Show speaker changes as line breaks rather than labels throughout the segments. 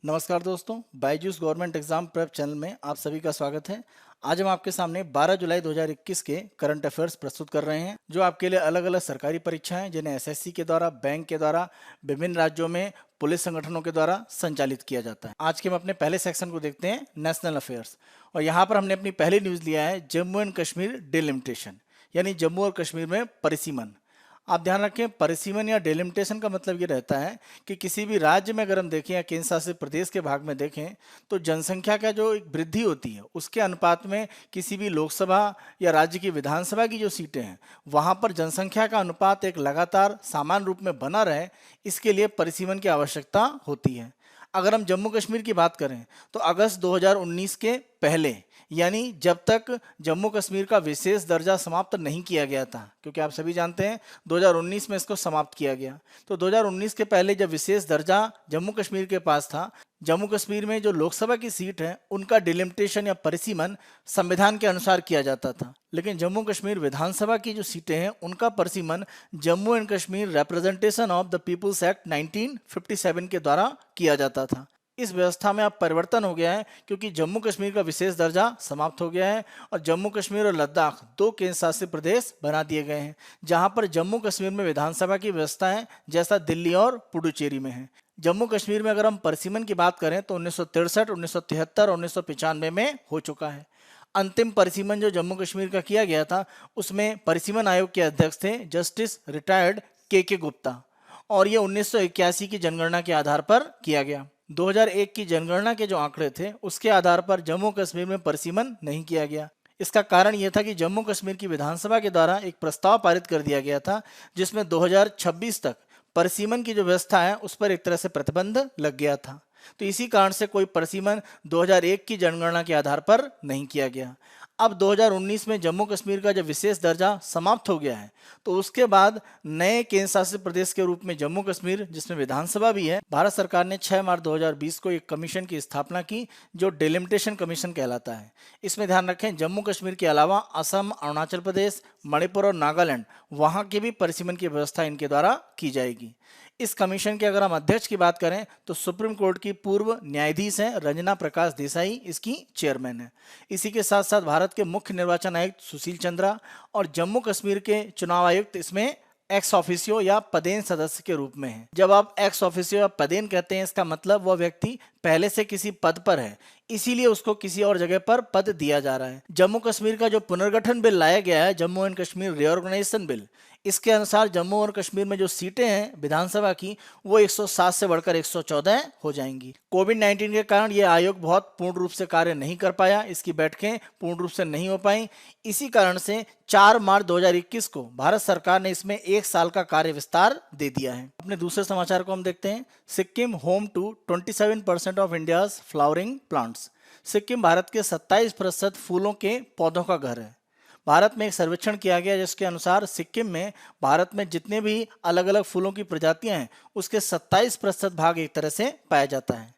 नमस्कार दोस्तों, Byju's government exam prep channel में आप सभी का स्वागत है। आज हम आपके सामने 12 जुलाई 2021 के करंट अफेयर्स प्रस्तुत कर रहे हैं, जो आपके लिए अलग अलग सरकारी परीक्षाएं जिन्हें एसएससी के द्वारा, बैंक के द्वारा, विभिन्न राज्यों में पुलिस संगठनों के द्वारा संचालित किया जाता है। आज के हम अपने पहले सेक्शन को देखते हैं, नेशनल अफेयर्स। और यहाँ पर हमने अपनी पहली न्यूज़ लिया है जम्मू एंड कश्मीर डिलिमिटेशन, यानी जम्मू और कश्मीर में परिसीमन। आप ध्यान रखें, परिसीमन या डेलिमिटेशन का मतलब ये रहता है कि किसी भी राज्य में अगर हम देखें या केंद्र शासित प्रदेश के भाग में देखें तो जनसंख्या का जो एक वृद्धि होती है उसके अनुपात में किसी भी लोकसभा या राज्य की विधानसभा की जो सीटें हैं वहाँ पर जनसंख्या का अनुपात एक लगातार समान रूप में बना रहे, इसके लिए परिसीमन की आवश्यकता होती है। अगर हम जम्मू कश्मीर की बात करें तो अगस्त 2019 के पहले, यानी जब तक जम्मू कश्मीर का विशेष दर्जा समाप्त नहीं किया गया था, क्योंकि आप सभी जानते हैं 2019 में इसको समाप्त किया गया, तो 2019 के पहले जब विशेष दर्जा जम्मू कश्मीर के पास था, जम्मू कश्मीर में जो लोकसभा की सीट है उनका डिलिमिटेशन या परिसीमन संविधान के अनुसार किया जाता था। लेकिन जम्मू कश्मीर विधानसभा की जो सीटें हैं उनका परिसीमन Jammu and Kashmir representation of the people's act 1957 के द्वारा किया जाता था। इस व्यवस्था में अब परिवर्तन हो गया है, क्योंकि जम्मू कश्मीर का विशेष दर्जा समाप्त हो गया है और जम्मू कश्मीर और लद्दाख दो केंद्र शासित प्रदेश बना दिए गए हैं, जहां पर जम्मू कश्मीर में विधानसभा की व्यवस्था है जैसा दिल्ली और पुडुचेरी में है। जम्मू कश्मीर में अगर हम परिसीमन की बात करें तो 1963, 1973 और 1995 में हो चुका है। अंतिम परिसीमन जो जम्मू कश्मीर का किया गया था उसमें परिसीमन आयोग के अध्यक्ष थे जस्टिस रिटायर्ड के गुप्ता, और ये 1981 की जनगणना के आधार पर किया गया। 2001 की जनगणना के जो आंकड़े थे उसके आधार पर जम्मू कश्मीर में परिसीमन नहीं किया गया। इसका कारण यह था कि जम्मू कश्मीर की विधानसभा के द्वारा एक प्रस्ताव पारित कर दिया गया था जिसमें 2026 तक परिसीमन की जो व्यवस्था है उस पर एक तरह से प्रतिबंध लग गया था। तो इसी कारण से कोई परिसीमन 2001 की जनगणना के आधार पर नहीं किया गया। अब 2019 में जम्मू कश्मीर का जब विशेष दर्जा समाप्त हो गया है तो उसके बाद नए केंद्र शासित प्रदेश के रूप में जम्मू कश्मीर, जिसमें विधानसभा भी है, भारत सरकार ने 6 मार्च 2020 को एक कमीशन की स्थापना की जो डिलिमिटेशन कमीशन कहलाता है। इसमें ध्यान रखें, जम्मू कश्मीर के अलावा असम, अरुणाचल प्रदेश, मणिपुर और नागालैंड, वहाँ की भी परिसीमन की व्यवस्था इनके द्वारा की जाएगी। इस कमीशन के अगर हम अध्यक्ष की बात करें तो सुप्रीम कोर्ट की पूर्व न्यायाधीश हैं रंजना प्रकाश देसाई, इसकी चेयरमैन है। इसी के साथ साथ भारत के मुख्य निर्वाचन आयुक्त सुशील चंद्रा और जम्मू कश्मीर के चुनाव आयुक्त इसमें एक्स ऑफिसियो या पदेन सदस्य के रूप में है। जब आप एक्स ऑफिसियो या पदेन कहते हैं, इसका मतलब वह व्यक्ति पहले से किसी पद पर है, इसीलिए उसको किसी और जगह पर पद दिया जा रहा है। जम्मू कश्मीर का जो पुनर्गठन बिल लाया गया है, Jammu and Kashmir reorganisation bill, इसके अनुसार जम्मू और कश्मीर में जो सीटें हैं विधानसभा की वो 107 से बढ़कर 114 हो जाएंगी। कोविड-19 के कारण ये आयोग बहुत पूर्ण रूप से कार्य नहीं कर पाया, इसकी बैठकें पूर्ण रूप से नहीं हो पाई। इसी कारण से 4 मार्च 2021 को भारत सरकार ने इसमें 1 साल का कार्य विस्तार दे दिया है। अपने दूसरे समाचार को हम देखते हैं, Sikkim home to 27% of India's flowering plants. Sikkim Bharat के 27% फूलों के पौधों का घर है। भारत में एक सर्वेक्षण किया गया जिसके अनुसार सिक्किम में भारत में जितने भी अलग अलग फूलों की प्रजातियां हैं उसके 27% भाग एक तरह से पाया जाता है।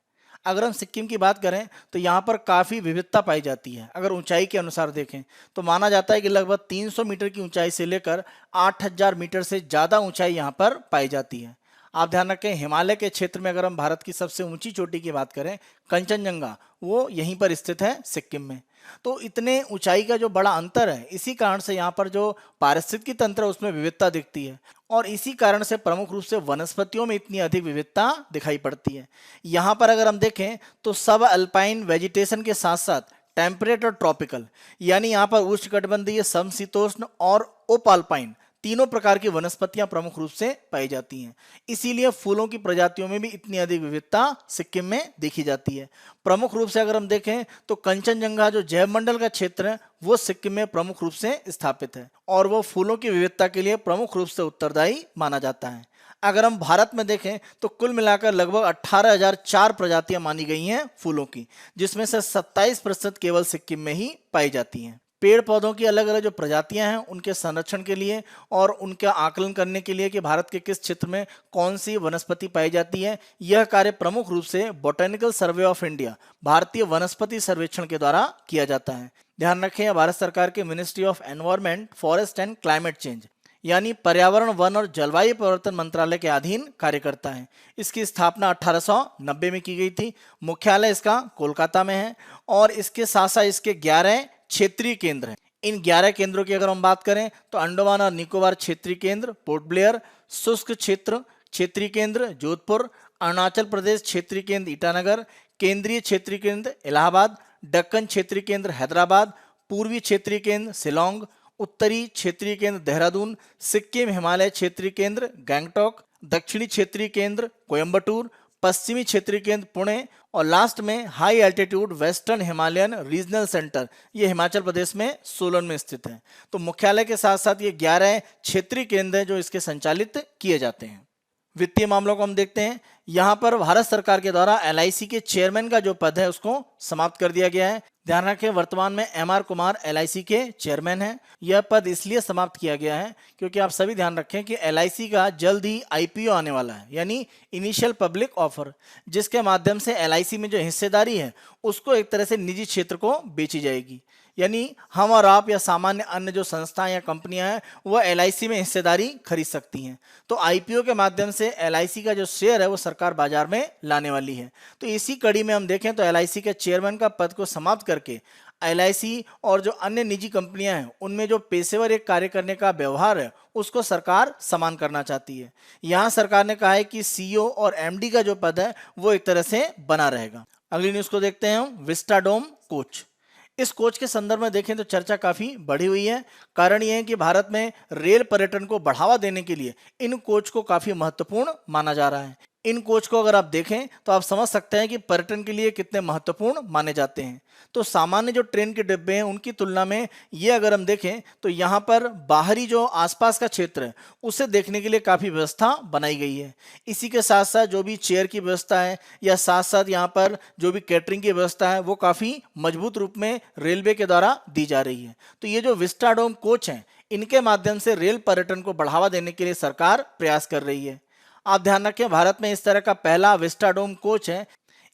अगर हम सिक्किम की बात करें तो यहाँ पर काफ़ी विविधता पाई जाती है। अगर ऊंचाई के अनुसार देखें तो माना जाता है कि लगभग 300 मीटर की ऊंचाई से लेकर 8000 मीटर से ज़्यादा ऊंचाई यहाँ पर पाई जाती है। आप ध्यान रखें, हिमालय के क्षेत्र में अगर हम भारत की सबसे ऊंची चोटी की बात करें, कंचनजंगा, वो यहीं पर स्थित है सिक्किम में। तो इतने ऊंचाई का जो बड़ा अंतर है, इसी कारण से यहाँ पर जो पारिस्थितिकी तंत्र है उसमें विविधता दिखती है, और इसी कारण से प्रमुख रूप से वनस्पतियों में इतनी अधिक विविधता दिखाई पड़ती है। यहाँ पर अगर हम देखें तो सब अल्पाइन वेजिटेशन के साथ साथ टेम्परेट और ट्रॉपिकल, यानी यहाँ पर उष्णकटिबंधीय, समशीतोष्ण और उप अल्पाइन तीनों प्रकार की वनस्पतियां प्रमुख रूप से पाई जाती हैं। इसीलिए फूलों की प्रजातियों में भी इतनी अधिक विविधता सिक्किम में देखी जाती है। प्रमुख रूप से अगर हम देखें तो कंचनजंगा जो जैवमंडल का क्षेत्र है वो सिक्किम में प्रमुख रूप से स्थापित है और वो फूलों की विविधता के लिए प्रमुख रूप से उत्तरदायी माना जाता है। अगर हम भारत में देखें तो कुल मिलाकर लगभग 18,004 प्रजातियां मानी गई हैं फूलों की, जिसमें से 27% केवल सिक्किम में ही पाई जाती हैं। पेड़ पौधों की अलग अलग जो प्रजातियां हैं उनके संरक्षण के लिए और उनका आकलन करने के लिए कि भारत के किस क्षेत्र में कौन सी वनस्पति पाई जाती है, यह कार्य प्रमुख रूप से बोटेनिकल सर्वे ऑफ इंडिया, भारतीय वनस्पति सर्वेक्षण के द्वारा किया जाता है। ध्यान रखें, भारत सरकार के ministry of environment, forest and climate change, यानी पर्यावरण, वन और जलवायु परिवर्तन मंत्रालय के अधीन कार्य करता है। इसकी स्थापना 1890 में की गई थी। मुख्यालय इसका कोलकाता में है और इसके साथ साथ इसके 11 क्षेत्रीय केंद्र हैं। इन 11 केंद्रों की अगर हम बात करें तो अंडमान और निकोबार क्षेत्रीय केंद्र पोर्ट ब्लेयर, शुष्क क्षेत्र क्षेत्रीय केंद्र जोधपुर, अरुणाचल प्रदेश क्षेत्रीय केंद्र ईटानगर, केंद्रीय क्षेत्रीय केंद्र इलाहाबाद, दक्कन क्षेत्रीय केंद्र हैदराबाद, पूर्वी क्षेत्रीय केंद्र शिलोंग, उत्तरी क्षेत्रीय केंद्र देहरादून, सिक्किम हिमालय क्षेत्रीय केंद्र गैंगटॉक, दक्षिणी क्षेत्रीय केंद्र कोयम्बटूर, पश्चिमी क्षेत्रीय केंद्र पुणे और लास्ट में high altitude western Himalayan regional centre, ये हिमाचल प्रदेश में सोलन में स्थित है। तो मुख्यालय के साथ साथ ये 11 क्षेत्रीय केंद्र हैं जो इसके संचालित किए जाते हैं। वित्तीय मामलों को हम देखते हैं। यहाँ पर भारत सरकार के द्वारा एलआईसी के चेयरमैन का जो पद है उसको समाप्त कर दिया गया है। ध्यान रखें, वर्तमान में एमआर कुमार एलआईसी के चेयरमैन हैं। यह पद इसलिए समाप्त किया गया है क्योंकि आप सभी ध्यान रखें कि एलआईसी का जल्द ही आईपीओ आने वाला है, यानी इनिशियल पब्लिक ऑफर, जिसके माध्यम से एलआईसी में जो हिस्सेदारी है उसको एक तरह से निजी क्षेत्र को बेची जाएगी। यानी हम और आप या सामान्य अन्य जो संस्थाएं या कंपनियां हैं वह एलआईसी में हिस्सेदारी खरीद सकती हैं। तो आईपीओ के माध्यम से एलआईसी का जो शेयर है वो सरकार बाजार में लाने वाली है। तो इसी कड़ी में हम देखें तो एलआईसी के चेयरमैन का पद को समाप्त करके एलआईसी और जो अन्य निजी कंपनियां हैं उनमें जो पेशेवर एक कार्य करने का व्यवहार है उसको सरकार समान करना चाहती है। यहाँ सरकार ने कहा है कि सीईओ और एमडी का जो पद है वो एक तरह से बना रहेगा। अगली न्यूज को देखते हैं हम, विस्टाडोम कोच। इस कोच के संदर्भ में देखें तो चर्चा काफी बढ़ी हुई है। कारण यह है कि भारत में रेल पर्यटन को बढ़ावा देने के लिए इन कोच को काफी महत्वपूर्ण माना जा रहा है। इन कोच को अगर आप देखें तो आप समझ सकते हैं कि पर्यटन के लिए कितने महत्वपूर्ण माने जाते हैं। तो सामान्य जो ट्रेन के डिब्बे हैं उनकी तुलना में ये अगर हम देखें तो यहाँ पर बाहरी जो आसपास का क्षेत्र है उसे देखने के लिए काफ़ी व्यवस्था बनाई गई है। इसी के साथ साथ जो भी चेयर की व्यवस्था है या साथ साथ यहाँ पर जो भी कैटरिंग की व्यवस्था है वो काफ़ी मजबूत रूप में रेलवे के द्वारा दी जा रही है। तो ये जो विस्टाडोम कोच हैं इनके माध्यम से रेल पर्यटन को बढ़ावा देने के लिए सरकार प्रयास कर रही है। आप ध्यान रखें, भारत में इस तरह का पहला विस्टाडोम कोच है।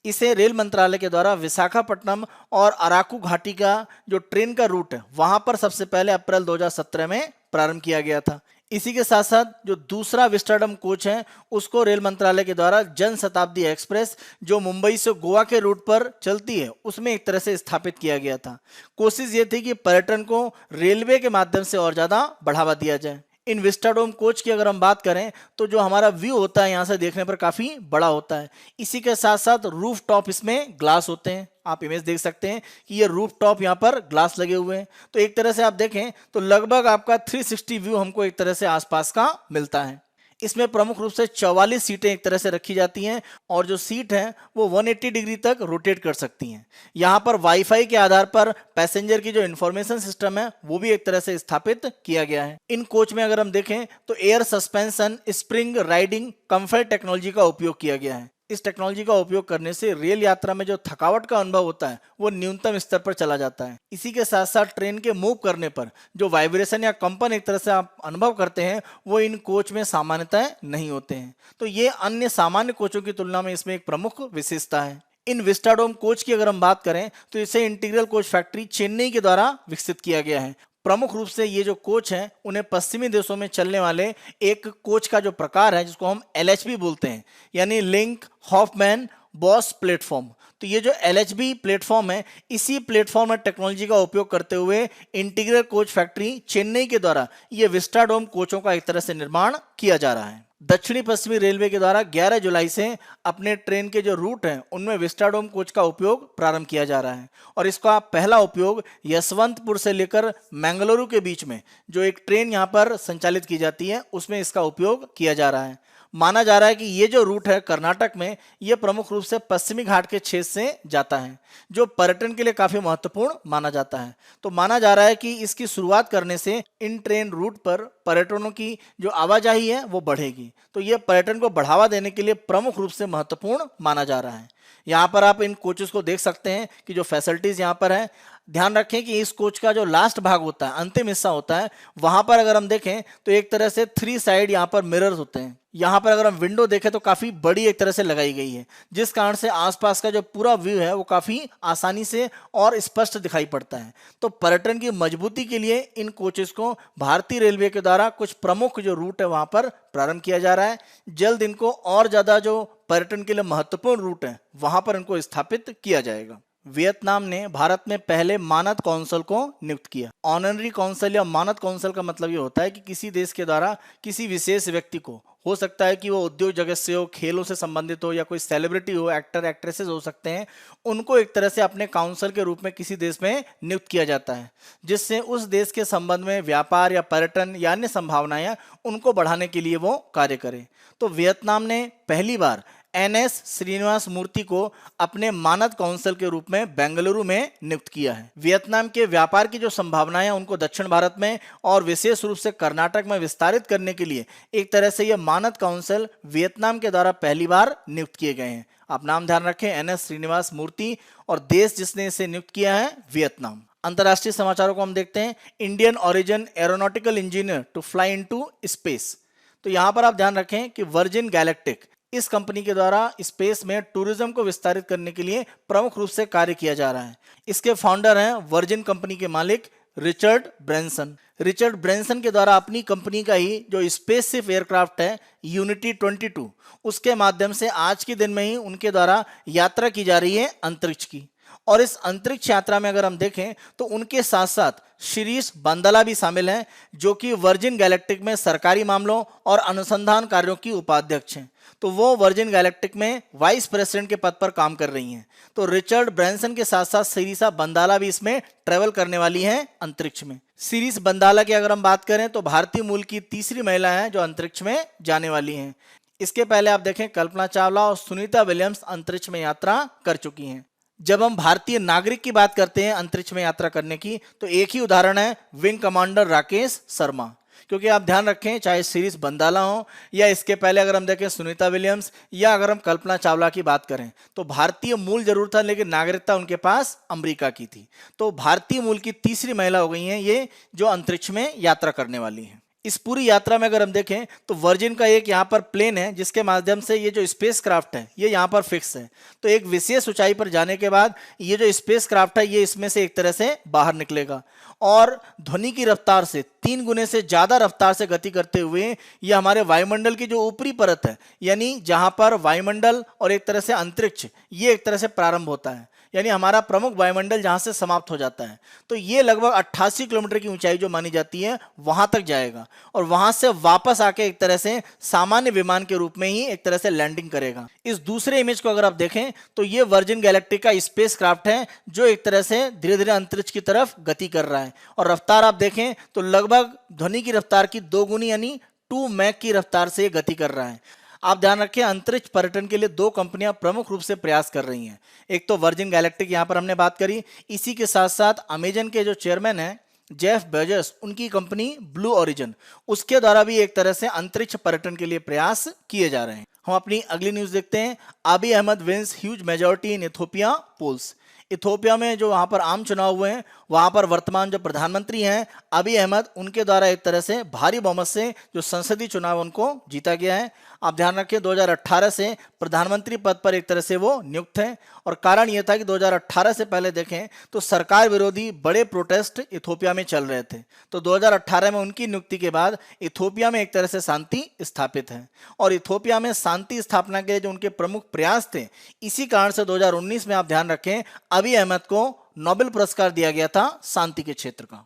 इसे रेल मंत्रालय के द्वारा विशाखापट्टनम और अराकू घाटी का जो ट्रेन का रूट है वहां पर सबसे पहले अप्रैल 2017 में प्रारंभ किया गया था। इसी के साथ साथ जो दूसरा विस्टाडोम कोच है उसको रेल मंत्रालय के द्वारा जन शताब्दी एक्सप्रेस जो मुंबई से गोवा के रूट पर चलती है उसमें एक तरह से स्थापित किया गया था। कोशिश ये थी कि पर्यटन को रेलवे के माध्यम से और ज्यादा बढ़ावा दिया जाए। इन विस्टाडोम कोच की अगर हम बात करें तो जो हमारा व्यू होता है यहाँ से देखने पर काफ़ी बड़ा होता है। इसी के साथ साथ रूफ टॉप इसमें ग्लास होते हैं। आप इमेज देख सकते हैं कि ये रूफ टॉप यहाँ पर ग्लास लगे हुए हैं। तो एक तरह से आप देखें तो लगभग आपका 360 व्यू हमको एक तरह से आसपास का मिलता है। इसमें प्रमुख रूप से 44 सीटें एक तरह से रखी जाती हैं और जो सीट है वो 180 डिग्री तक रोटेट कर सकती हैं। यहाँ पर वाईफाई के आधार पर पैसेंजर की जो इंफॉर्मेशन सिस्टम है वो भी एक तरह से स्थापित किया गया है। इन कोच में अगर हम देखें तो air suspension spring riding comfort technology का उपयोग किया गया है। इस टेक्नोलॉजी का उपयोग करने से रेल यात्रा में जो थकावट का अनुभव होता है वो न्यूनतम स्तर पर चला जाता है। इसी के साथ साथ ट्रेन के मूव करने पर जो वाइब्रेशन या कंपन एक तरह से आप अनुभव करते हैं वो इन कोच में सामान्यतः नहीं होते हैं। तो ये अन्य सामान्य कोचों की तुलना में इसमें एक प्रमुख विशेषता है। इन विस्टाडोम कोच की अगर हम बात करें तो इसे इंटीग्रल कोच फैक्ट्री चेन्नई के द्वारा विकसित किया गया है। प्रमुख रूप से ये जो कोच हैं उन्हें पश्चिमी देशों में चलने वाले एक कोच का जो प्रकार है जिसको हम एलएचबी बोलते हैं, यानी लिंक हॉफमैन बॉस प्लेटफॉर्म। तो ये जो एलएचबी प्लेटफॉर्म है इसी प्लेटफॉर्म और टेक्नोलॉजी का उपयोग करते हुए इंटीग्रल कोच फैक्ट्री चेन्नई के द्वारा ये विस्टाडोम कोचों का एक तरह से निर्माण किया जा रहा है। दक्षिणी पश्चिमी रेलवे के द्वारा 11 जुलाई से अपने ट्रेन के जो रूट हैं उनमें विस्टाडोम कोच का उपयोग प्रारंभ किया जा रहा है और इसका पहला उपयोग यशवंतपुर से लेकर मंगलुरु के बीच में जो एक ट्रेन यहाँ पर संचालित की जाती है उसमें इसका उपयोग किया जा रहा है। माना जा रहा है कि ये जो रूट है कर्नाटक में ये प्रमुख रूप से पश्चिमी घाट के क्षेत्र से जाता है जो पर्यटन के लिए काफी महत्वपूर्ण माना जाता है। तो माना जा रहा है कि इसकी शुरुआत करने से इन ट्रेन रूट पर पर्यटकों की जो आवाजाही है वो बढ़ेगी। तो ये पर्यटन को बढ़ावा देने के लिए प्रमुख रूप से महत्वपूर्ण माना जा रहा है। यहाँ पर आप इन कोचेस को देख सकते हैं कि जो फैसिलिटीज यहाँ पर है, ध्यान रखें कि इस कोच का जो लास्ट भाग होता है, अंतिम हिस्सा होता है, वहां पर अगर हम देखें तो एक तरह से 3 साइड यहाँ पर मिरर्स होते हैं। यहाँ पर अगर हम विंडो देखें तो काफी बड़ी एक तरह से लगाई गई है, जिस कारण से आसपास का जो पूरा व्यू है वो काफी आसानी से और स्पष्ट दिखाई पड़ता है। तो पर्यटन की मजबूती के लिए इन कोचेस को भारतीय रेलवे के द्वारा कुछ प्रमुख जो रूट है वहां पर प्रारंभ किया जा रहा है। जल्द इनको और ज्यादा जो पर्यटन के लिए महत्वपूर्ण रूट है वहां पर इनको स्थापित किया जाएगा। वियतनाम ने भारत में पहले मानद कौंसल को नियुक्त किया। ऑनररी कौंसल या मानद कौंसल का मतलब ये होता है कि किसी देश के द्वारा किसी विशेष व्यक्ति को, हो सकता है कि वो उद्योग जगत से हो, खेलों से संबंधित हो, या कोई सेलिब्रिटी हो, एक्टर एक्ट्रेसेस हो सकते हैं, उनको एक तरह से अपने काउंसिल के रूप में किसी देश में नियुक्त किया जाता है, जिससे उस देश के संबंध में व्यापार या पर्यटन या अन्य संभावनाएं उनको बढ़ाने के लिए वो कार्य करे। तो वियतनाम ने पहली बार एनएस श्रीनिवास मूर्ति को अपने मानद काउंसिल के रूप में बेंगलुरु में नियुक्त किया है। वियतनाम के व्यापार की जो संभावनाएं उनको दक्षिण भारत में और विशेष रूप से कर्नाटक में विस्तारित करने के लिए एक तरह से यह मानद काउंसिल वियतनाम के द्वारा पहली बार नियुक्त किए गए हैं। आप नाम ध्यान रखें, एनएस श्रीनिवास मूर्ति, और देश जिसने इसे नियुक्त किया है वियतनाम। अंतर्राष्ट्रीय समाचारों को हम देखते हैं। Indian origin aeronautical engineer to fly into space. तो यहां पर आप ध्यान रखें कि वर्जिन गैलेक्टिक, इस कंपनी के द्वारा स्पेस में टूरिज्म को विस्तारित करने के लिए प्रमुख रूप से कार्य किया जा रहा है। इसके फाउंडर हैं वर्जिन कंपनी के मालिक रिचर्ड ब्रैंसन। रिचर्ड ब्रैंसन के द्वारा अपनी कंपनी का ही जो स्पेसशिप एयरक्राफ्ट है यूनिटी 22, उसके माध्यम से आज के दिन में ही उनके द्वारा यात्रा की जा रही है अंतरिक्ष की। और इस अंतरिक्ष यात्रा में अगर हम देखें तो उनके साथ साथ शिरीष बंदला भी शामिल हैं, जो कि वर्जिन गैलेक्टिक में सरकारी मामलों और अनुसंधान कार्यों की उपाध्यक्ष हैं। तो वो वर्जिन गैलेक्टिक में वाइस प्रेसिडेंट के पद पर काम कर रही हैं। तो रिचर्ड ब्रैंसन के साथ साथ शिरीषा बंदाला भी इसमें ट्रेवल करने वाली हैं अंतरिक्ष में। शिरीष बंदाला की अगर हम बात करें तो भारतीय मूल की तीसरी महिला है जो अंतरिक्ष में जाने वाली हैं। इसके पहले आप देखें कल्पना चावला और सुनीता विलियम्स अंतरिक्ष में यात्रा कर चुकी हैं। जब हम भारतीय नागरिक की बात करते हैं अंतरिक्ष में यात्रा करने की, तो एक ही उदाहरण है विंग कमांडर राकेश शर्मा। क्योंकि आप ध्यान रखें, चाहे शिरीष बंदाला हो या इसके पहले अगर हम देखें सुनीता विलियम्स, या अगर हम कल्पना चावला की बात करें, तो भारतीय मूल जरूर था लेकिन नागरिकता उनके पास अमेरिका की थी। तो भारतीय मूल की तीसरी महिला हो गई हैं ये जो अंतरिक्ष में यात्रा करने वाली हैं। इस पूरी यात्रा में अगर हम देखें तो वर्जिन का एक यहाँ पर प्लेन है जिसके माध्यम से ये जो स्पेस क्राफ्ट है ये यहाँ पर फिक्स है। तो एक विशेष ऊंचाई पर जाने के बाद ये जो स्पेस क्राफ्ट है ये इसमें से एक तरह से बाहर निकलेगा और ध्वनि की रफ्तार से 3 गुने से ज्यादा रफ्तार से गति करते हुए ये हमारे वायुमंडल की जो ऊपरी परत है, यानी जहां पर वायुमंडल और एक तरह से अंतरिक्ष ये एक तरह से प्रारंभ होता है, यानी हमारा प्रमुख वायुमंडल जहां से समाप्त हो जाता है, तो ये लगभग 88 किलोमीटर की ऊंचाई जो मानी जाती है वहां तक जाएगा और वहां से वापस आके एक तरह से सामान्य विमान के रूप में ही एक तरह से लैंडिंग करेगा। इस दूसरे इमेज को अगर आप देखें तो ये वर्जिन गैलेक्टिक का स्पेस क्राफ्ट है जो एक तरह से धीरे धीरे अंतरिक्ष की तरफ गति कर रहा है और रफ्तार आप देखें तो लगभग ध्वनि की रफ्तार की 2 गुनी यानी 2 मैक की रफ्तार से गति कर रहा है। आप ध्यान रखें, अंतरिक्ष पर्यटन के लिए 2 कंपनियां प्रमुख रूप से प्रयास कर रही हैं। एक तो वर्जिन गैलेक्टिक, यहां पर हमने बात करी, इसी के साथ साथ अमेजन के जो चेयरमैन हैं जेफ बेजोस, उनकी कंपनी ब्लू ओरिजिन, उसके द्वारा भी एक तरह से अंतरिक्ष पर्यटन के लिए प्रयास किए जा रहे हैं। हम अपनी अगली न्यूज देखते हैं। Abiy Ahmed wins huge majority in Ethiopia polls. Ethiopia में जो वहां पर आम चुनाव हुए हैं वहां पर वर्तमान जो प्रधानमंत्री हैं अबी अहमद, उनके द्वारा एक तरह से भारी बहुमत से जो संसदीय चुनाव उनको जीता गया है। आप ध्यान रखें 2018 से प्रधानमंत्री पद पर एक तरह से वो नियुक्त हैं और कारण यह था कि 2018 से पहले देखें तो सरकार विरोधी बड़े प्रोटेस्ट इथोपिया में चल रहे थे। तो 2018 में उनकी नियुक्ति के बाद इथोपिया में एक तरह से शांति स्थापित है और इथोपिया में शांति स्थापना के जो उनके प्रमुख प्रयास थे, इसी कारण से 2019 में आप ध्यान रखें अबी अहमद को नोबेल पुरस्कार दिया गया था शांति के क्षेत्र का।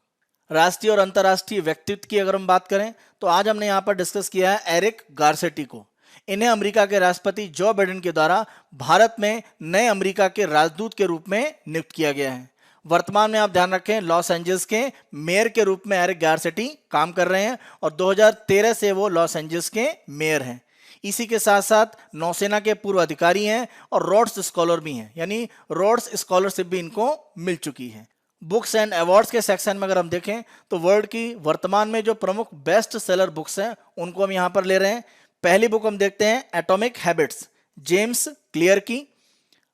राष्ट्रीय और अंतर्राष्ट्रीय व्यक्तित्व की अगर हम बात करें तो आज हमने यहाँ पर डिस्कस किया है एरिक गारसेटी को। इन्हें अमेरिका के राष्ट्रपति जो बाइडेन के द्वारा भारत में नए अमेरिका के राजदूत के रूप में नियुक्त किया गया है। वर्तमान में आप ध्यान रखें लॉस एंजल्स के मेयर के रूप में एरिक गारसेटी काम कर रहे हैं और 2013 से वो लॉस एंजल्स के मेयर हैं। इसी के साथ साथ नौसेना के पूर्व अधिकारी हैं और रोड्स स्कॉलर भी हैं, यानी रोड्स स्कॉलरशिप भी इनको मिल चुकी है। बुक्स एंड अवार्ड्स के सेक्शन में अगर हम देखें तो वर्ल्ड की वर्तमान में जो प्रमुख बेस्ट सेलर बुक्स हैं उनको हम यहाँ पर ले रहे हैं। पहली बुक हम देखते हैं एटॉमिक हैबिट्स, जेम्स क्लियर की।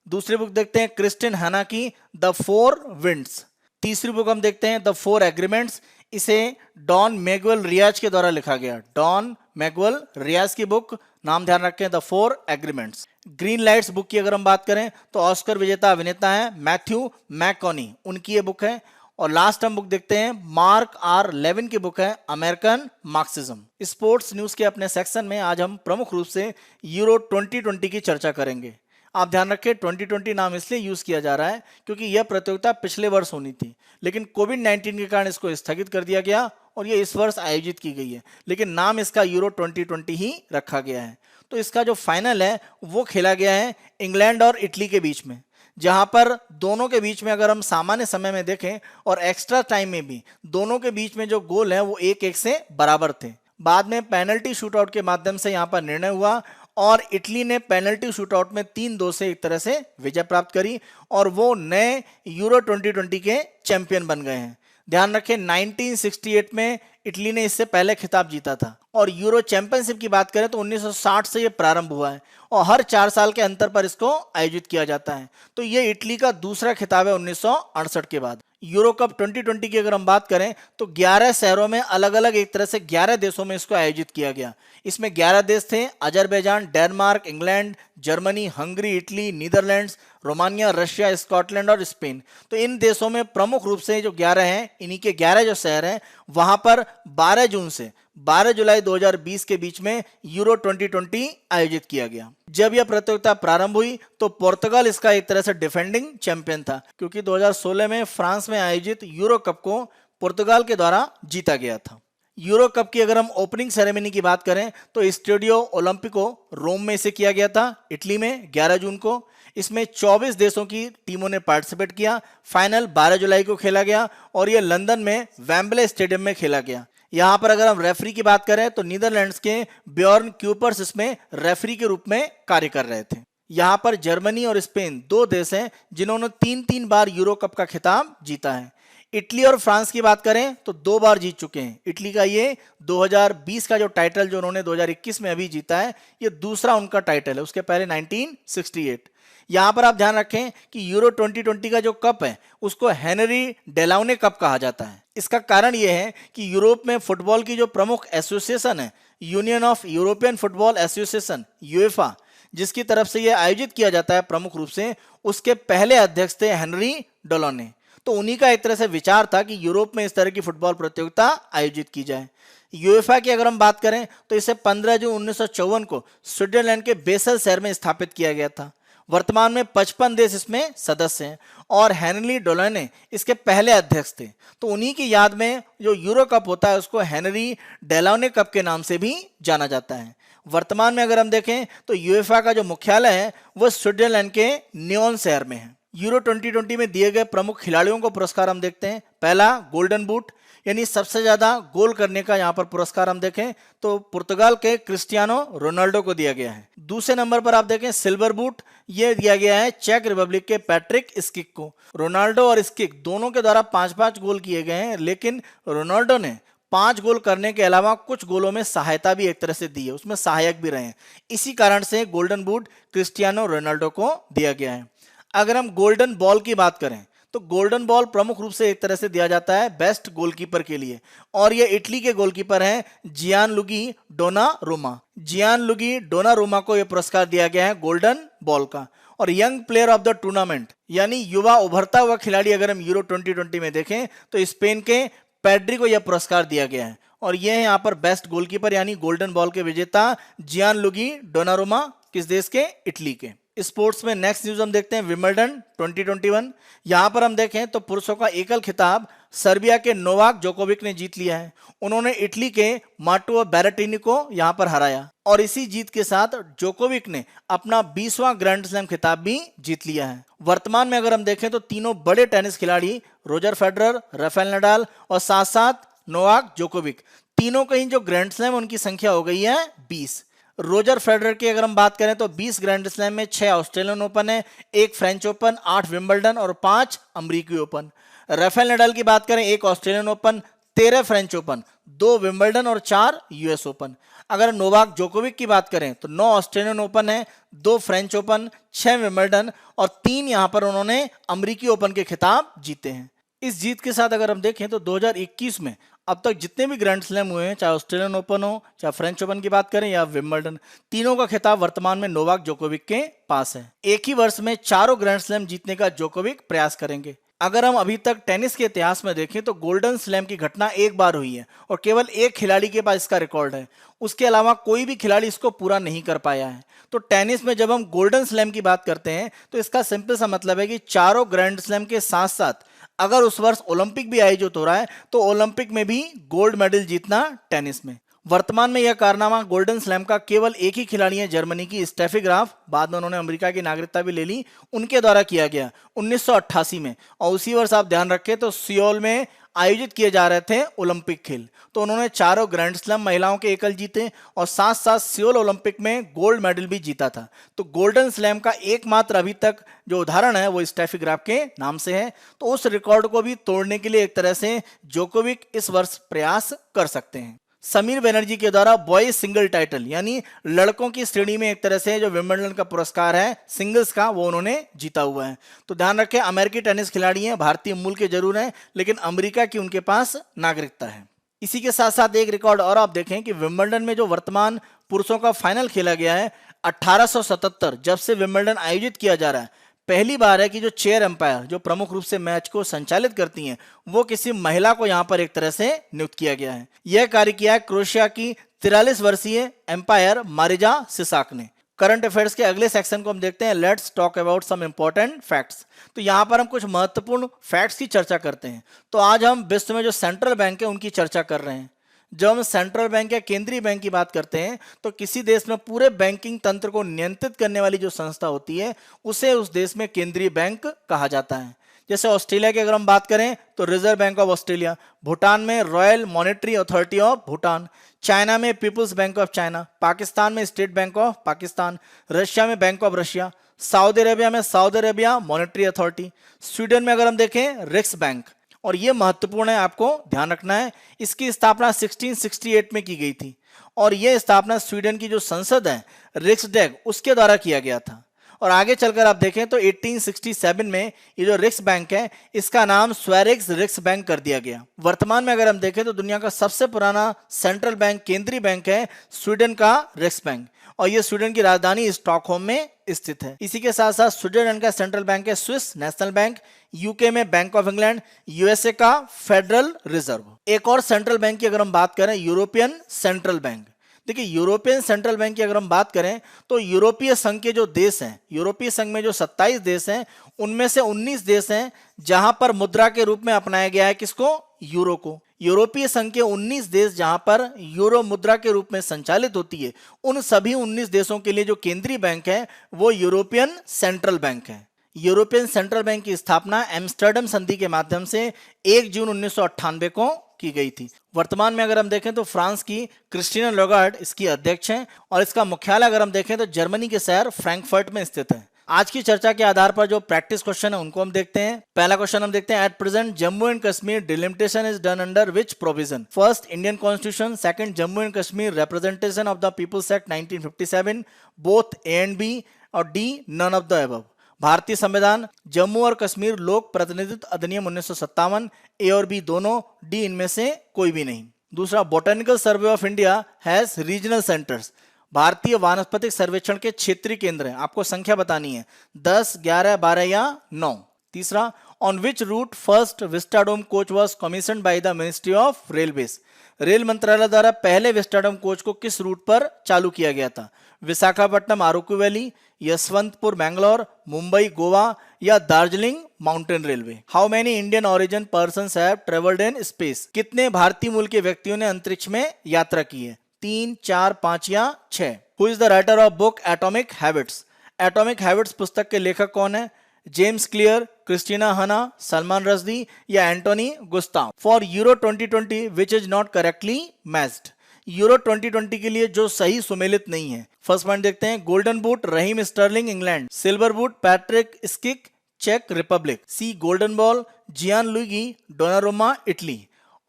दूसरी बुक देखते हैं क्रिस्टिन हैना की द 4 विंड्स। तीसरी बुक हम देखते हैं द 4 एग्रीमेंट्स। इसे डॉन मैगुएल रियाज के द्वारा लिखा गया। डॉन मैगुएल रियाज की बुक, नाम ध्यान रखें, the 4 agreements. Green lights book की अगर हम बात करें तो ऑस्कर विजेता अभिनेता है मैथ्यू मैकॉनी, उनकी ये बुक है। और लास्ट हम बुक देखते हैं मार्क आर लेविन की बुक है अमेरिकन मार्क्सिज्म। स्पोर्ट्स न्यूज के अपने सेक्शन में आज हम प्रमुख रूप से यूरो 2020 की चर्चा करेंगे। आप ध्यान रखें 2020 नाम इसलिए यूज किया जा रहा है क्योंकि यह प्रतियोगिता पिछले वर्ष होनी थी, लेकिन कोविड-19 के कारण इसको स्थगित कर दिया गया और ये इस वर्ष आयोजित की गई है, लेकिन नाम इसका यूरो 2020 ही रखा गया है। तो इसका जो फाइनल है वो खेला गया है इंग्लैंड और इटली के बीच में, जहां पर दोनों के बीच में अगर हम सामान्य समय में देखें और एक्स्ट्रा टाइम में भी दोनों के बीच में जो गोल है वो 1-1 से बराबर थे। बाद में पेनल्टी शूटआउट के माध्यम से यहां पर निर्णय हुआ और इटली ने पेनल्टी शूटआउट में 3-2 से एक तरह से विजय प्राप्त करी और वो नए यूरो 2020 के चैंपियन बन गए हैं। ध्यान रखें 1968 में इटली ने इससे पहले खिताब जीता था और यूरो चैंपियनशिप की बात करें तो 1960 से ये प्रारंभ हुआ है और हर 4 साल के अंतर पर इसको आयोजित किया जाता है। तो ये इटली का दूसरा खिताब है 1968 के बाद। यूरो कप 2020 की अगर हम बात करें तो 11 शहरों में अलग अलग एक तरह से 11 देशों में इसको आयोजित किया गया। इसमें 11 देश थे, Azerbaijan, Denmark, England, Germany, Hungary, Italy, Netherlands, Romania, Russia, Scotland और स्पेन। तो इन देशों में प्रमुख रूप से जो 11 हैं, इन्हीं के 11 जो शहर हैं, वहां पर 12 जून से 12 जुलाई 2020 के बीच में यूरो 2020 आयोजित किया गया। जब यह प्रतियोगिता प्रारंभ हुई तो पुर्तगाल इसका एक तरह से डिफेंडिंग चैंपियन था, क्योंकि 2016 में फ्रांस में आयोजित यूरो कप को पुर्तगाल के द्वारा जीता गया था। यूरो कप की अगर हम ओपनिंग सेरेमनी की बात करें तो स्टेडियो ओलंपिको रोम में इसे किया गया था, इटली में 11 जून को। इसमें 24 देशों की टीमों ने पार्टिसिपेट किया। फाइनल 12 जुलाई को खेला गया और यह लंदन में वेम्बले स्टेडियम में खेला गया। यहां पर अगर हम रेफरी की बात करें तो नीदरलैंड्स के ब्jorn क्यूपर्स इसमें रेफरी के रूप में कार्य कर रहे थे। यहां पर जर्मनी और स्पेन 2 देश हैं जिन्होंने 3-3 बार यूरो कप का खिताब जीता है। इटली और फ्रांस की बात करें तो 2 बार जीत चुके हैं। इटली का ये 2020 का जो टाइटल जो उन्होंने 2021 में अभी जीता है, ये दूसरा उनका टाइटल है, उसके पहले 1968। यहां पर आप ध्यान रखें कि यूरो 2020 का जो कप है उसको हेनरी डेलाउने कप कहा जाता है। इसका कारण यह है कि यूरोप में फुटबॉल की जो प्रमुख एसोसिएशन है, union of European football association UEFA, जिसकी तरफ से यह आयोजित किया जाता है प्रमुख रूप से, उसके पहले अध्यक्ष थे हेनरी डेलाउने। तो उन्हीं का एक तरह से विचार था कि यूरोप में इस तरह की फुटबॉल प्रतियोगिता आयोजित की जाए। यूएफा की अगर हम बात करें तो इसे 15 जून 1954 को स्विट्जरलैंड के बेसल शहर में स्थापित किया गया था। वर्तमान में 55 देश इसमें सदस्य हैं और हेनरी डेलाउने इसके पहले अध्यक्ष थे। तो उन्हीं की याद में जो यूरो कप होता है उसको हेनरी डेलाउने कप के नाम से भी जाना जाता है। वर्तमान में अगर हम देखें तो यूएफा का जो मुख्यालय है वो स्विट्जरलैंड के न्योन शहर में है। यूरो 2020 में दिए गए प्रमुख खिलाड़ियों को पुरस्कार हम देखते हैं। पहला गोल्डन बूट, यानी सबसे ज्यादा गोल करने का यहाँ पर पुरस्कार हम देखें तो पुर्तगाल के क्रिस्टियानो रोनाल्डो को दिया गया है। दूसरे नंबर पर आप देखें सिल्वर बूट, ये दिया गया है चेक रिपब्लिक के पैट्रिक स्किक को। रोनाल्डो और स्किक दोनों के द्वारा 5-5 गोल किए गए हैं, लेकिन रोनाल्डो ने 5 गोल करने के अलावा कुछ गोलों में सहायता भी एक तरह से दी है, उसमें सहायक भी रहे हैं। इसी कारण से गोल्डन बूट क्रिस्टियानो रोनाल्डो को दिया गया है। अगर हम गोल्डन बॉल की बात करें तो गोल्डन बॉल प्रमुख रूप से एक तरह से दिया जाता है बेस्ट गोलकीपर के लिए, और ये इटली के गोलकीपर हैं जियानलुगी डोनारुमा। जियानलुगी डोनारुमा को यह पुरस्कार दिया गया है गोल्डन बॉल का। और young player of the tournament, यानी युवा उभरता हुआ खिलाड़ी अगर हम यूरो 2020 में देखें तो स्पेन के पेड्री को यह पुरस्कार दिया गया है। और यह है यहाँ पर बेस्ट गोलकीपर यानी गोल्डन बॉल के विजेता जियानलुगी डोनारुमा, किस देश के? इटली के। स्पोर्ट्स में नेक्स्ट न्यूज हम देखते हैं विंबलडन 2021। यहां पर हम देखें तो पुरुषों का एकल खिताब सर्बिया के नोवाक जोकोविक ने जीत लिया है। उन्होंने इटली के मार्टो बैरेटिनी को यहां पर हराया और इसी जीत के साथ जोकोविक ने अपना 20वां ग्रैंड स्लैम खिताब भी जीत लिया है। वर्तमान में अगर हम देखें तो तीनों बड़े टेनिस खिलाड़ी रोजर फेडरर, राफेल नडाल और साथ साथ नोवाक जोकोविक, तीनों का ही जो ग्रैंड स्लैम उनकी संख्या हो गई है 20। रोजर फेडरर की अगर हम बात करें तो 20 ग्रैंड स्लैम में 6 ऑस्ट्रेलियन ओपन है, 1 फ्रेंच ओपन, 8 विंबलडन और 5 अमरीकी ओपन। राफेल नडाल की बात करें 1 Australian open, 13 French open, 2 Wimbledon और 4 यूएस ओपन। अगर नोवाक जोकोविक की बात करें तो 9 ऑस्ट्रेलियन ओपन है, 2 फ्रेंच ओपन, 6 विंबलडन और 3 यहां पर उन्होंने अमरीकी ओपन के खिताब जीते हैं। इस जीत के साथ अगर हम देखें तो 2021 में अब तक जितने भी ग्रैंड स्लैम हुए हैं, चाहे ऑस्ट्रेलियन ओपन हो, चाहे फ्रेंच ओपन की बात करें या विंबलडन, तीनों का खिताब वर्तमान में नोवाक जोकोविक के पास है। एक ही वर्ष में चारों ग्रैंड स्लैम जीतने का जोकोविक प्रयास करेंगे। अगर हम अभी तक टेनिस के इतिहास में देखें तो गोल्डन स्लैम की घटना एक बार हुई है और केवल एक खिलाड़ी के पास इसका रिकॉर्ड है। उसके अलावा कोई भी खिलाड़ी इसको पूरा नहीं कर पाया है। तो टेनिस में जब हम गोल्डन स्लैम की बात करते हैं तो इसका सिंपल सा मतलब है कि चारों ग्रैंड स्लैम के साथ साथ अगर उस वर्ष ओलंपिक भी आयोजित हो रहा है तो ओलंपिक में भी गोल्ड मेडल जीतना टेनिस में। वर्तमान में यह कारनामा गोल्डन स्लैम का केवल एक ही खिलाड़ी है, जर्मनी की स्टेफी ग्राफ, बाद में उन्होंने अमेरिका की नागरिकता भी ले ली, उनके द्वारा किया गया 1988 में। और उसी वर्ष आप ध्यान रखें तो सियोल में आयोजित किए जा रहे थे ओलंपिक खेल, तो उन्होंने चारों ग्रैंड स्लैम महिलाओं के एकल जीते और साथ साथ सियोल ओलंपिक में गोल्ड मेडल भी जीता था। तो गोल्डन स्लैम का एकमात्र अभी तक जो उदाहरण है वो स्टेफी ग्राफ के नाम से है। तो उस रिकॉर्ड को भी तोड़ने के लिए एक तरह से जोकोविक इस वर्ष प्रयास कर सकते हैं। समीर बनर्जी के द्वारा बॉयज सिंगल टाइटल यानी लड़कों की श्रेणी में एक तरह से जो विंबलडन का पुरस्कार है सिंगल्स का, वो उन्होंने जीता हुआ है। तो ध्यान रखें, अमेरिकी टेनिस खिलाड़ी हैं, भारतीय मूल के जरूर हैं, लेकिन अमेरिका की उनके पास नागरिकता है। इसी के साथ साथ एक रिकॉर्ड और आप देखें कि विंबलडन में जो वर्तमान पुरुषों का फाइनल खेला गया है 1877 जब से विंबलडन आयोजित किया जा रहा है, पहली बार है कि जो चेयर एम्पायर जो प्रमुख रूप से मैच को संचालित करती हैं वो किसी महिला को यहां पर एक तरह से नियुक्त किया गया है। यह कार्य किया है क्रोएशिया की 43 वर्षीय एम्पायर मारिजा सिसाक ने। करंट अफेयर्स के अगले सेक्शन को हम देखते हैं, let's talk about some important facts. तो यहां पर हम कुछ महत्वपूर्ण फैक्ट्स की चर्चा करते हैं। तो आज हम विश्व में जो सेंट्रल बैंक है उनकी चर्चा कर रहे हैं। जब हम सेंट्रल बैंक या केंद्रीय बैंक की बात करते हैं तो किसी देश में पूरे बैंकिंग तंत्र को नियंत्रित करने वाली जो संस्था होती है उसे उस देश में केंद्रीय बैंक कहा जाता है। जैसे ऑस्ट्रेलिया की अगर हम बात करें तो reserve bank of Australia, Bhutan में royal monetary authority of Bhutan, China में people's bank of China, Pakistan में state bank of Pakistan, Russia में bank of Russia, Saudi Arabia में Saudi Arabia monetary authority, Sweden में अगर हम देखें रिक्स बैंक। और ये महत्वपूर्ण है, आपको ध्यान रखना है, इसकी स्थापना 1668 में की गई थी और यह स्थापना स्वीडन की जो संसद है रिक्सडैग उसके द्वारा किया गया था। और आगे चलकर आप देखें तो 1867 में ये जो रिक्स बैंक है इसका नाम स्वेरिक्स रिक्स बैंक कर दिया गया। वर्तमान में अगर हम देखें तो दुनिया का सबसे पुराना सेंट्रल बैंक केंद्रीय बैंक है स्वीडन का रिक्स बैंक और ये स्वीडन की राजधानी स्टॉकहोम में स्थित है। इसी के साथ साथ स्विट्जरलैंड का सेंट्रल बैंक है स्विस नेशनल बैंक, यूके में बैंक ऑफ इंग्लैंड, यूएसए का फेडरल रिजर्व। एक और सेंट्रल बैंक की अगर हम बात करें यूरोपियन सेंट्रल बैंक। देखिए यूरोपियन सेंट्रल बैंक की अगर हम बात करें तो यूरोपीय संघ के जो देश हैं, यूरोपीय संघ में जो 27 देश हैं उनमें से 19 देश हैं जहां पर मुद्रा के रूप में अपनाया गया है किसको, यूरो को। यूरोपीय संघ के 19 देश जहां पर यूरो मुद्रा के रूप में संचालित होती है उन सभी 19 देशों के लिए जो केंद्रीय बैंक है वो यूरोपियन सेंट्रल बैंक है। यूरोपियन सेंट्रल बैंक की स्थापना एम्स्टर्डम संधि के माध्यम से 1 जून 1998 को की गई थी। वर्तमान में अगर हम देखें तो फ्रांस की क्रिस्टीना लोगार्ड इसकी अध्यक्ष हैं और इसका मुख्यालय अगर हम देखें तो जर्मनी के शहर फ्रैंकफर्ट में स्थित है। आज की चर्चा के आधार पर जो प्रैक्टिस क्वेश्चन है उनको हम देखते हैं। पहला क्वेश्चन हम देखते हैं, at present Jammu and Kashmir delimitation is done under which provision? First Indian constitution, second Jammu and Kashmir representation of the people's act 1957, both A and B, और D none of the above. भारतीय संविधान, जम्मू और कश्मीर लोक प्रतिनिधित्व अधिनियम 1957, ए और बी दोनों, डी इनमें से कोई भी नहीं। दूसरा, botanical survey of India has regional centres. भारतीय वानस्पतिक सर्वेक्षण के क्षेत्रीय केंद्र हैं, आपको संख्या बतानी है 10, 11, 12 या 9। तीसरा, on which route first vistadome coach was commission by the ministry of railways? Rail मंत्रालय द्वारा पहले विस्टाडोम कोच को किस रूट पर चालू किया गया था? विशाखापट्टनम आरोक्यू वैली, यशवंतपुर बैंगलोर, मुंबई गोवा या Darjeeling mountain railway? How many Indian origin persons have travelled in space? कितने भारतीय मूल के व्यक्तियों ने अंतरिक्ष में यात्रा की है? 3, 4, 5 या 6? Who is the writer of book atomic habits? Atomic habits पुस्तक के लेखक कौन है? जेम्स क्लियर, क्रिस्टीना हना, सलमान रश्दी या Antoine Gustave? For euro 2020 which is not correctly matched? Euro 2020 के लिए जो सही सुमेलित नहीं है। फर्स्ट पॉइंट देखते हैं, golden boot Raheem Sterling England, silver boot Patrick Schick चेक Republic, C golden ball Gianluigi Donnarumma Italy,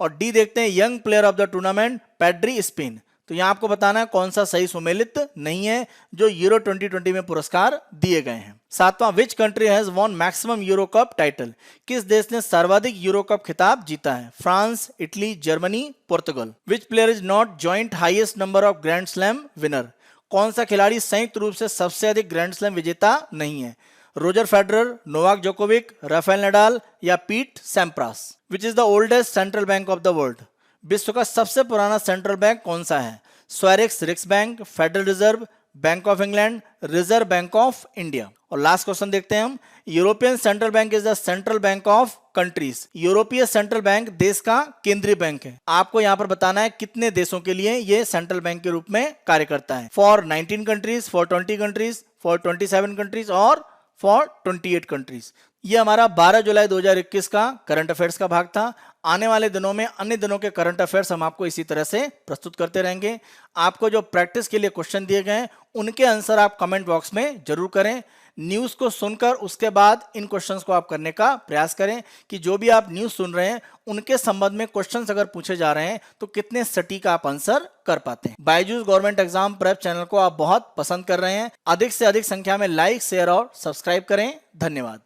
और डी देखते हैं young player of the tournament Pedri Spain. तो यहां आपको बताना है कौन सा सही सुमेलित नहीं है जो यूरो 2020 में पुरस्कार दिए गए हैं। सातवां, which country has won maximum euro cup title, किस देश ने सर्वाधिक यूरो कप खिताब जीता है? France, Italy, Germany, Portugal. Which player is not joint highest number of grand slam winner, कौन सा खिलाड़ी संयुक्त रूप से सबसे अधिक ग्रैंड स्लैम विजेता नहीं है? Roger Federer, Novak Djokovic, Rafael Nadal या Pete Sampras. Which is the oldest central bank of the world, विश्व का सबसे पुराना सेंट्रल बैंक कौन सा है? स्वेरिक्स रिक्स bank, federal reserve, bank of England, reserve bank of India. और लास्ट क्वेश्चन देखते हैं हम, European central bank is the central bank of countries, यूरोपीय सेंट्रल बैंक देश का केंद्रीय बैंक है। आपको यहां पर बताना है कितने देशों के लिए यह सेंट्रल बैंक के रूप में कार्य करता है। For 19 countries, for 20 countries, for 27 countries और फॉर 28 कंट्रीज। ये हमारा 12 जुलाई 2021 का करंट अफेयर्स का भाग था। आने वाले दिनों में अन्य दिनों के करंट अफेयर्स हम आपको इसी तरह से प्रस्तुत करते रहेंगे। आपको जो प्रैक्टिस के लिए क्वेश्चन दिए गए हैं उनके आंसर आप कमेंट बॉक्स में जरूर करें। न्यूज को सुनकर उसके बाद इन क्वेश्चंस को आप करने का प्रयास करें कि जो भी आप न्यूज सुन रहे हैं उनके संबंध में क्वेश्चंस अगर पूछे जा रहे हैं तो कितने सटीक आप आंसर कर पाते हैं। Byju's government exam prep channel को आप बहुत पसंद कर रहे हैं। अधिक से अधिक संख्या में लाइक, शेयर और सब्सक्राइब करें। धन्यवाद।